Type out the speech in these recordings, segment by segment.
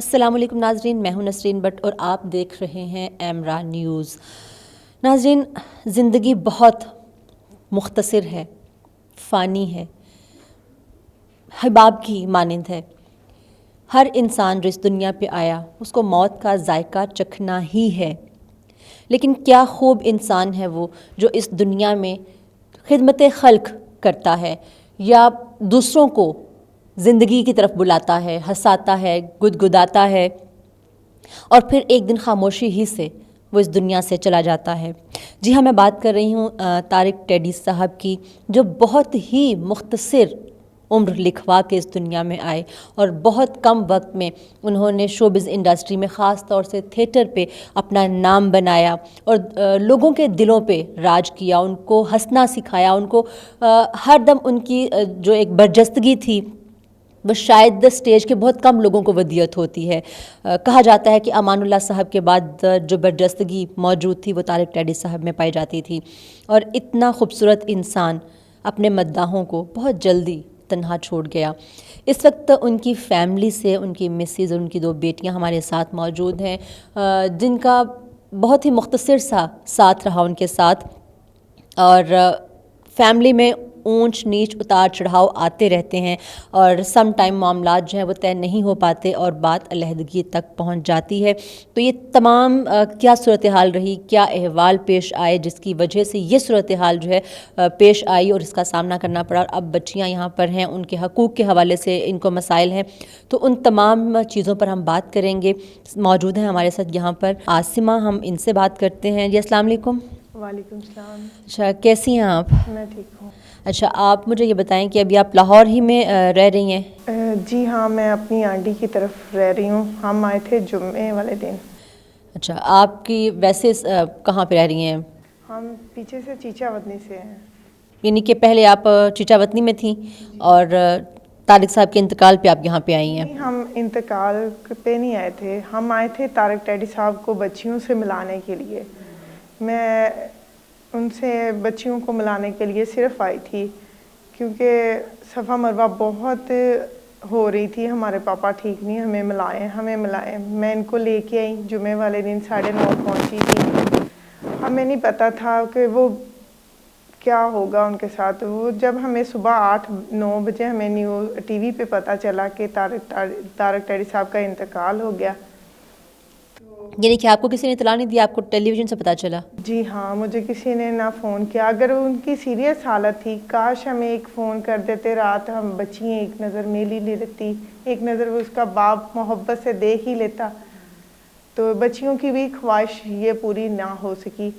السلام علیکم ناظرین، میں ہوں نسرین بٹ اور آپ دیکھ رہے ہیں ایمرا نیوز۔ ناظرین، زندگی بہت مختصر ہے، فانی ہے، حباب کی مانند ہے۔ ہر انسان جو اس دنیا پہ آیا اس کو موت کا ذائقہ چکھنا ہی ہے، لیکن کیا خوب انسان ہے وہ جو اس دنیا میں خدمت خلق کرتا ہے یا دوسروں کو زندگی کی طرف بلاتا ہے، ہنساتا ہے، گدگداتا ہے اور پھر ایک دن خاموشی ہی سے وہ اس دنیا سے چلا جاتا ہے۔ جی ہاں، میں بات کر رہی ہوں طارق ٹیڈی صاحب کی، جو بہت ہی مختصر عمر لکھوا کے اس دنیا میں آئے اور بہت کم وقت میں انہوں نے شوبز انڈسٹری میں خاص طور سے تھیٹر پہ اپنا نام بنایا اور لوگوں کے دلوں پہ راج کیا، ان کو ہنسنا سکھایا، ان کو ہر دم ان کی جو ایک برجستگی تھی وہ شاید اسٹیج کے بہت کم لوگوں کو ودیت ہوتی ہے۔ کہا جاتا ہے کہ امان اللہ صاحب کے بعد جو برجستگی موجود تھی وہ طارق ٹیڈی صاحب میں پائی جاتی تھی، اور اتنا خوبصورت انسان اپنے مداحوں کو بہت جلدی تنہا چھوڑ گیا۔ اس وقت ان کی فیملی سے ان کی مسز اور ان کی 2 بیٹیاں ہمارے ساتھ موجود ہیں، جن کا بہت ہی مختصر سا ساتھ رہا ان کے ساتھ، اور فیملی میں اونچ نیچ اتار چڑھاؤ آتے رہتے ہیں اور سم ٹائم معاملات جو ہیں وہ طے نہیں ہو پاتے اور بات علیحدگی تک پہنچ جاتی ہے۔ تو یہ تمام کیا صورتحال رہی، کیا احوال پیش آئے جس کی وجہ سے یہ صورتحال جو ہے پیش آئی اور اس کا سامنا کرنا پڑا، اور اب بچیاں یہاں پر ہیں، ان کے حقوق کے حوالے سے ان کو مسائل ہیں، تو ان تمام چیزوں پر ہم بات کریں گے۔ موجود ہیں ہمارے ساتھ یہاں پر عاصمہ، ہم ان سے بات کرتے ہیں۔ جی السلام علیکم۔ وعلیکم السلام۔ اچھا، کیسی ہیں آپ؟ میں ٹھیک ہوں۔ اچھا، آپ مجھے یہ بتائیں کہ ابھی آپ لاہور ہی میں رہ رہی ہیں؟ جی ہاں، میں اپنی آنٹی کی طرف رہ رہی ہوں، ہم آئے تھے جمعے والے دن۔ اچھا، آپ کی ویسے کہاں پہ رہ رہی ہیں؟ ہم پیچھے سے چیچا ودنی سے ہیں۔ یعنی کہ پہلے آپ چیچا وطنی میں تھیں اور طارق صاحب کے انتقال پہ آپ یہاں پہ آئی ہیں؟ ہم انتقال پہ نہیں آئے تھے، ہم آئے تھے طارق ٹیڈی صاحب کو بچیوں سے ملانے کے لیے۔ میں ان سے بچیوں کو ملانے کے لیے صرف آئی تھی کیونکہ صفا مروہ بہت ہو رہی تھی، ہمارے پاپا ٹھیک نہیں، ہمیں ملائیں۔ میں ان کو لے کے آئی، جمعے والے دن 9:30 پہنچی تھی۔ ہمیں نہیں پتہ تھا کہ وہ کیا ہوگا ان کے ساتھ۔ وہ جب ہمیں صبح 8-9 بجے ہمیں ٹی وی پہ پتہ چلا کہ طارق ٹیڈی صاحب کا انتقال ہو گیا۔ یعنی کہ آپ کو کسی نے اطلاع نہیں دی، آپ کو ٹیلی ویژن سے پتہ چلا؟ جی ہاں، مجھے کسی نے نہ فون کیا۔ اگر ان کی سیریس حالت تھی، کاش ہمیں ایک فون کر دیتے، رات ہم بچیاں ایک نظر میل ہی لے لیتی، ایک نظر وہ اس کا باپ محبت سے دیکھ ہی لیتا، تو بچیوں کی بھی خواہش یہ پوری نہ ہو سکی۔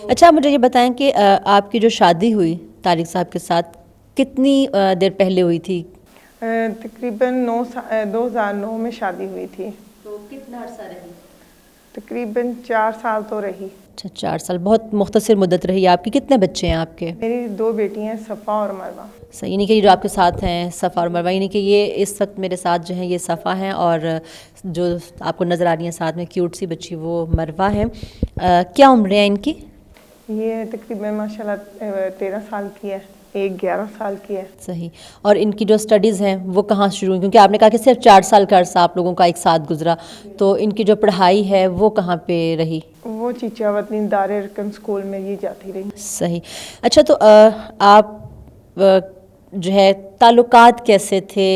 اچھا، مجھے یہ بتائیں کہ آپ کی جو شادی ہوئی طارق صاحب کے ساتھ کتنی دیر پہلے ہوئی تھی؟ تقریباً 2009 میں شادی ہوئی تھی۔ تو کتنا عرصہ رہی؟ تقریباً 4 سال تو رہی۔ اچھا، 4 سال، بہت مختصر مدت رہی آپ کی۔ کتنے بچے ہیں آپ کے؟ میری 2 بیٹیاں ہیں، صفا اور مروہ۔ صحیح، یعنی کہ جو آپ کے ساتھ ہیں صفا اور مروہ، یعنی کہ یہ اس وقت میرے ساتھ جو ہیں یہ صفا ہیں، اور جو آپ کو نظر آ رہی ہیں ساتھ میں کیوٹ سی بچی وہ مروہ ہیں۔ کیا عمریں ہیں ان کی؟ یہ تقریباً ماشاءاللہ 13 سال کی ہے، ایک 11 سال کی ہے۔ صحیح، اور ان کی جو سٹڈیز ہیں وہ کہاں شروع ہوئی؟ کیونکہ آپ نے کہا کہ صرف 4 سال کا عرصہ آپ لوگوں کا ایک ساتھ گزرا، تو ان کی جو پڑھائی ہے وہ کہاں پہ رہی؟ وہ چیچا وطنی دار ارکن اسکول میں یہ جاتی رہی۔ صحیح۔ اچھا، تو آپ جو ہے تعلقات کیسے تھے؟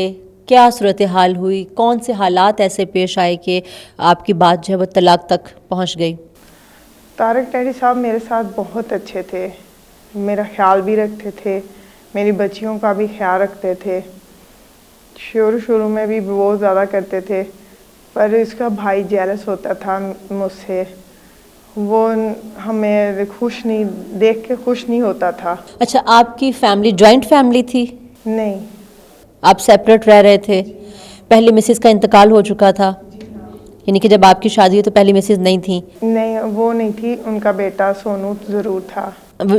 کیا صورتحال ہوئی؟ کون سے حالات ایسے پیش آئے کہ آپ کی بات جو ہے وہ طلاق تک پہنچ گئی؟ طارق ٹیڈی صاحب میرے ساتھ بہت اچھے تھے، میرا خیال بھی رکھتے تھے، میری بچیوں کا بھی خیال رکھتے تھے۔ شروع میں بھی بہت زیادہ کرتے تھے، پر اس کا بھائی جیلس ہوتا تھا مجھ سے، وہ ہمیں دیکھ کے خوش نہیں ہوتا تھا۔ اچھا، آپ کی فیملی جوائنٹ فیملی تھی؟ نہیں، آپ سیپریٹ رہ رہے تھے؟ پہلے مسز کا انتقال ہو چکا تھا؟ یعنی کہ جب آپ کی شادی ہوئی تو پہلی مسز نہیں تھیں؟ نہیں، وہ نہیں تھی، ان کا بیٹا سونو ضرور تھا،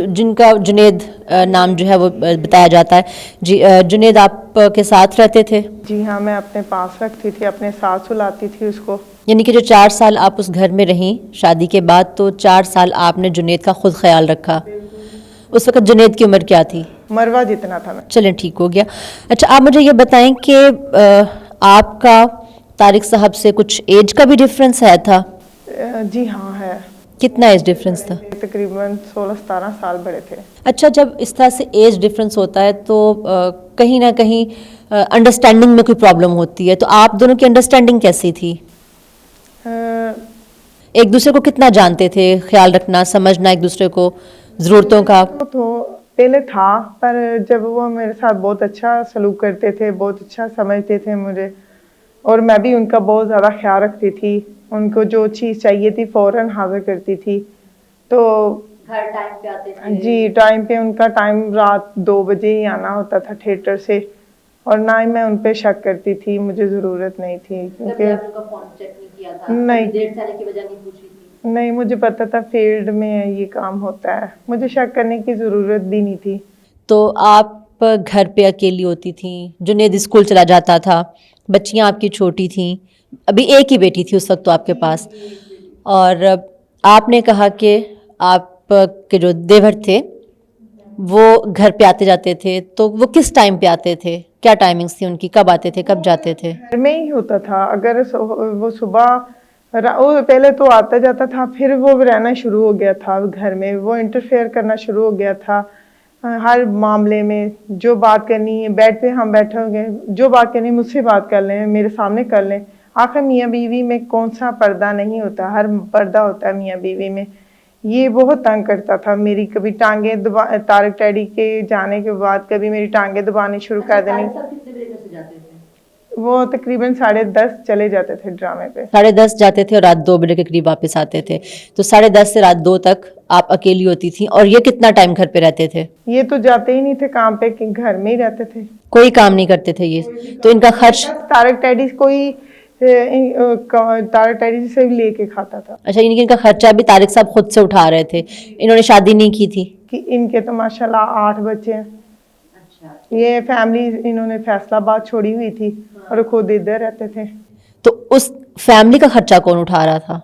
جن کا جنید نام جو ہے وہ بتایا جاتا ہے۔ جی، جنید آپ کے ساتھ رہتے تھے؟ جی ہاں، میں اپنے پاس رکھتی تھی، اپنے ساتھ سلاتی تھی اس کو۔ یعنی کہ جو 4 سال آپ اس گھر میں رہیں شادی کے بعد، تو 4 سال آپ نے جنید کا خود خیال رکھا۔ اس وقت جنید کی عمر کیا تھی؟ مروہ جتنا تھا میں۔ چلیں، ٹھیک ہو گیا۔ اچھا، آپ مجھے یہ بتائیں کہ آپ کا طارق صاحب سے کچھ ایج کا بھی ڈفرینس ہے تھا؟ جی ہاں ہے، کتنا ایج ڈفرینس تھا؟ تقریباً 16-17 سال بڑے تھے۔ اچھا، جب اس طرح سے ایج ڈفرینس ہوتا ہے تو کہیں نہ کہیں انڈرسٹینڈنگ میں کوئی پرابلم ہوتی ہے، تو آپ دونوں کی انڈرسٹینڈنگ کیسی تھی؟ ایک دوسرے کو کتنا جانتے تھے؟ خیال رکھنا، سمجھنا ایک دوسرے کو، ضرورتوں کا؟ تو پہلے تھا، پر جب وہ میرے ساتھ بہت اچھا سلوک کرتے تھے، بہت اچھا سمجھتے تھے مجھے، اور میں بھی ان کا بہت زیادہ خیال رکھتی تھی، ان کو جو چیز چاہیے تھی فوراً حاضر کرتی تھی۔ تو ہر ٹائم پہ آتے تھے؟ جی ٹائم پہ، ان کا ٹائم رات 2 بجے ہی آنا ہوتا تھا تھیٹر سے، اور نہ ہی میں ان پہ شک کرتی تھی، مجھے ضرورت نہیں تھی، کیونکہ نہیں مجھے پتا تھا فیلڈ میں یہ کام ہوتا ہے، مجھے شک کرنے کی ضرورت بھی نہیں تھی۔ تو آپ گھر پہ اکیلی ہوتی تھیں، جنید اسکول چلا جاتا تھا، بچیاں آپ کی چھوٹی تھیں، ابھی ایک ہی بیٹی تھی اس وقت تو آپ کے پاس، اور آپ نے کہا کہ آپ کے جو دیور تھے وہ گھر پہ آتے جاتے تھے، تو وہ کس ٹائم پہ آتے تھے؟ کیا ٹائمنگس تھی ان کی؟ کب آتے تھے، کب جاتے تھے؟ گھر میں ہی ہوتا تھا، اگر وہ صبح پہلے تو آتا جاتا تھا، پھر وہ رہنا شروع ہو گیا تھا گھر میں، وہ انٹرفیئر کرنا شروع ہو گیا تھا ہر معاملے میں۔ جو بات کرنی ہے بیڈ پہ ہم بیٹھے ہو گئے، جو بات کرنی ہے مجھ سے بات کر لیں، میرے سامنے کر لیں۔ آخر میاں بیوی میں کون سا پردہ نہیں ہوتا، ہر پردہ ہوتا ہے میاں بیوی میں۔ یہ بہت تنگ کرتا تھا، میری کبھی ٹانگیں طارق ڈیڈی کے جانے کے بعد کبھی میری ٹانگیں دبانی شروع کر دینی۔ وہ تقریباً 10:30 چلے جاتے تھے ڈرامے پہ، 10:30 جاتے تھے اور رات 2 بجے کے قریب واپس آتے تھے، تو 10:30 سے رات 2 تک آپ اکیلی ہوتی تھیں، اور یہ کتنا ٹائم گھر پہ رہتے تھے؟ یہ تو جاتے ہی نہیں تھے کام پہ، کہ گھر میں ہی رہتے تھے، کوئی کام نہیں کرتے تھے یہ؟ تو ان کا خرچ؟ طارق ڈیڈی کوئی طارق ڈیڈی سے لے کے کھاتا تھا۔ اچھا، یعنی کہ ان کا خرچہ بھی طارق صاحب خود سے اٹھا رہے تھے؟ انہوں نے شادی نہیں کی تھی؟ کہ ان کے تو ماشاءاللہ 8 بچے ہیں۔ یہ فیملی انہوں نے فیصل آباد چھوڑی ہوئی تھی اور خود ادھر رہتے تھے۔ تو اس فیملی کا خرچہ کون اٹھا رہا تھا؟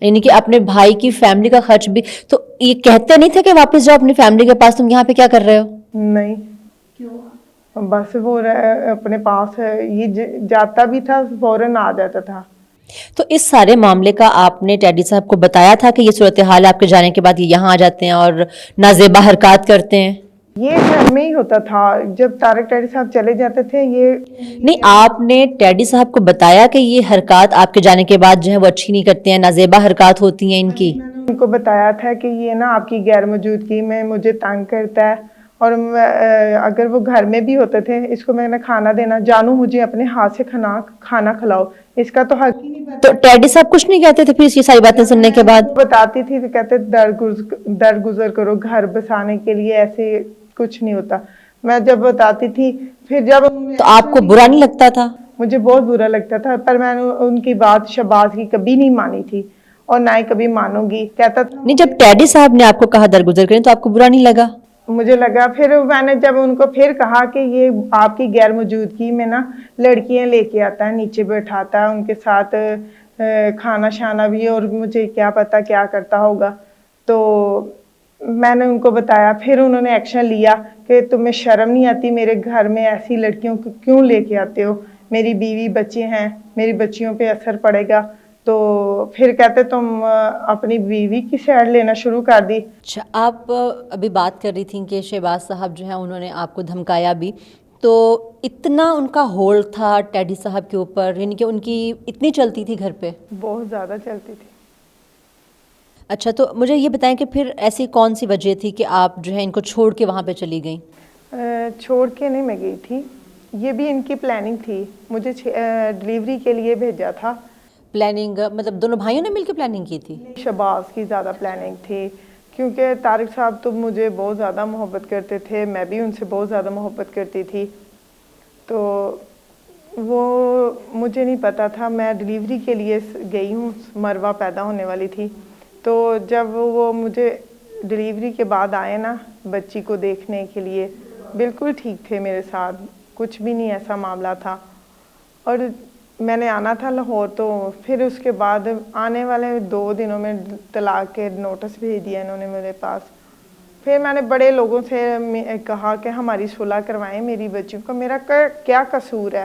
یعنی کہ اپنے بھائی کی فیملی کا خرچ بھی؟ تو یہ کہتے نہیں تھے کہ واپس جاؤ اپنی فیملی کے پاس، تم یہاں پہ کیا کر رہے ہو؟ نہیں، بس وہ اپنے پاس یہ جاتا بھی تھا فوراً آ جاتا تھا۔ تو اس سارے معاملے کا آپ نے ٹیڈی صاحب کو بتایا تھا کہ یہ صورتحال آپ کے جانے کے بعد یہ یہاں آ جاتے ہیں اور نازیبا حرکات کرتے ہیں؟ یہ گھر میں ہی ہوتا تھا، جب طارق ڈیڈی صاحب چلے جاتے تھے یہ نہیں، آپ نے ٹیڈی صاحب کو بتایا کہ یہ حرکات آپ کے جانے کے بعد جو ہے وہ اچھی نہیں کرتے ہیں، نازیبا حرکات ہوتی ہیں ان کی؟ ان کو بتایا تھا کہ یہ نا آپ کی غیر موجودگی میں مجھے تنگ کرتا ہے، اور اگر وہ گھر میں بھی ہوتے تھے اس کو میں نے کھانا دینا، جانو مجھے اپنے ہاتھ سے کھانا کھلاؤ، اس کا تو حق ہی نہیں بنتا۔ تو ٹیڈی صاحب کچھ نہیں کہتے تھے پھر یہ ساری باتیں سننے کے بعد؟ بتاتی تھی تو کہتے درگزر کرو، گھر بسانے کے لیے ایسے کچھ نہیں ہوتا۔ میں جب بتاتی تھی، پھر جب تو آپ کو برا نہیں لگتا تھا؟ مجھے بہت برا لگتا تھا، پر میں نے ان کی بات شہباز کی کبھی نہیں مانی تھی، اور نہ ہی کبھی مانوں گی۔ کہتا تھا نہیں، جب ٹیڈی صاحب نے آپ کو کہا درگزر کریں تو آپ کو برا نہیں لگا؟ مجھے لگا، پھر میں نے جب ان کو پھر کہا کہ یہ آپ کی غیر موجودگی میں نا لڑکیاں لے کے آتا ہے، نیچے بیٹھاتا ہے، ان کے ساتھ کھانا شانا بھی، اور مجھے کیا پتا کیا کرتا ہوگا، تو میں نے ان کو بتایا۔ پھر انہوں نے ایکشن لیا کہ تمہیں شرم نہیں آتی، میرے گھر میں ایسی لڑکیوں کو کیوں لے کے آتے ہو، میری بیوی بچے ہیں، میری بچیوں پہ اثر پڑے گا۔ تو پھر کہتے تم اپنی بیوی کی سائڈ لینا شروع کر دی۔ اچھا، آپ ابھی بات کر رہی تھیں کہ شہباز صاحب جو ہیں انہوں نے آپ کو دھمکایا بھی، تو اتنا ان کا ہولڈ تھا ٹیڈی صاحب کے اوپر، یعنی کہ ان کی اتنی چلتی تھی گھر پہ؟ بہت زیادہ چلتی تھی۔ اچھا، تو مجھے یہ بتائیں کہ پھر ایسی کون سی وجہ تھی کہ آپ جو ہے ان کو چھوڑ کے وہاں پہ چلی گئیں؟ چھوڑ کے نہیں میں گئی تھی، یہ بھی ان کی پلاننگ تھی، مجھے ڈلیوری کے لیے بھیجا تھا۔ پلاننگ مطلب دونوں بھائیوں نے مل کے پلاننگ کی تھی؟ شہباز کی زیادہ پلاننگ تھی، کیونکہ طارق صاحب تو مجھے بہت زیادہ محبت کرتے تھے، میں بھی ان سے بہت زیادہ محبت کرتی تھی، تو وہ مجھے نہیں پتا تھا، میں ڈلیوری کے لیے گئی ہوں، مروہ پیدا ہونے والی تھی، تو جب وہ مجھے ڈلیوری کے بعد آئے نا بچی کو دیکھنے کے لیے، بالکل ٹھیک تھے میرے ساتھ، کچھ بھی نہیں ایسا معاملہ تھا، اور میں نے آنا تھا لاہور، تو پھر اس کے بعد آنے والے 2 دنوں میں طلاق کے نوٹس بھیج دیا انہوں نے میرے پاس۔ پھر میں نے بڑے لوگوں سے کہا کہ ہماری صلح کروائیں میری بچیوں کو، میرا کیا قصور ہے،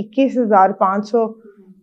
21,500,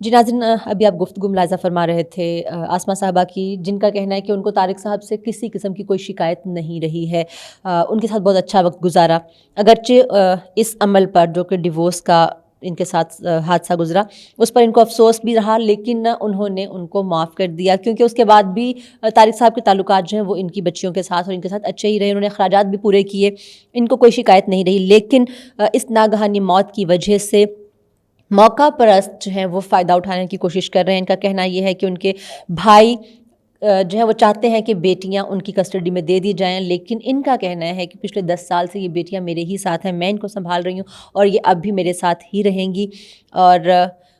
جی ناظرین، ابھی آپ گفتگو ملاحظہ فرما رہے تھے آسماء صاحبہ کی، جن کا کہنا ہے کہ ان کو طارق صاحب سے کسی قسم کی کوئی شکایت نہیں رہی ہے، ان کے ساتھ بہت اچھا وقت گزارا، اگرچہ اس عمل پر جو کہ ڈیورس کا ان کے ساتھ حادثہ گزرا اس پر ان کو افسوس بھی رہا، لیکن انہوں نے ان کو معاف کر دیا، کیونکہ اس کے بعد بھی طارق صاحب کے تعلقات جو ہیں وہ ان کی بچیوں کے ساتھ اور ان کے ساتھ اچھے ہی رہے، انہوں نے اخراجات بھی پورے کیے، ان کو کوئی شکایت نہیں رہی، لیکن اس ناگہانی موت کی وجہ سے موقع پرست جو ہیں وہ فائدہ اٹھانے کی کوشش کر رہے ہیں۔ ان کا کہنا یہ ہے کہ ان کے بھائی جو ہے وہ چاہتے ہیں کہ بیٹیاں ان کی کسٹڈی میں دے دی جائیں، لیکن ان کا کہنا ہے کہ پچھلے 10 سال سے یہ بیٹیاں میرے ہی ساتھ ہیں، میں ان کو سنبھال رہی ہوں اور یہ اب بھی میرے ساتھ ہی رہیں گی، اور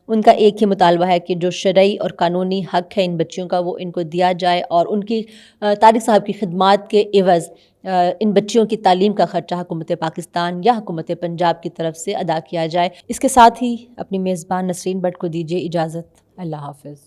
ان کا ایک ہی مطالبہ ہے کہ جو شرعی اور قانونی حق ہے ان بچیوں کا وہ ان کو دیا جائے، اور ان کی طارق صاحب کی خدمات کے عوض ان بچیوں کی تعلیم کا خرچہ حکومت پاکستان یا حکومت پنجاب کی طرف سے ادا کیا جائے۔ اس کے ساتھ ہی اپنی میزبان نسرین بٹ کو دیجیے اجازت، اللہ حافظ۔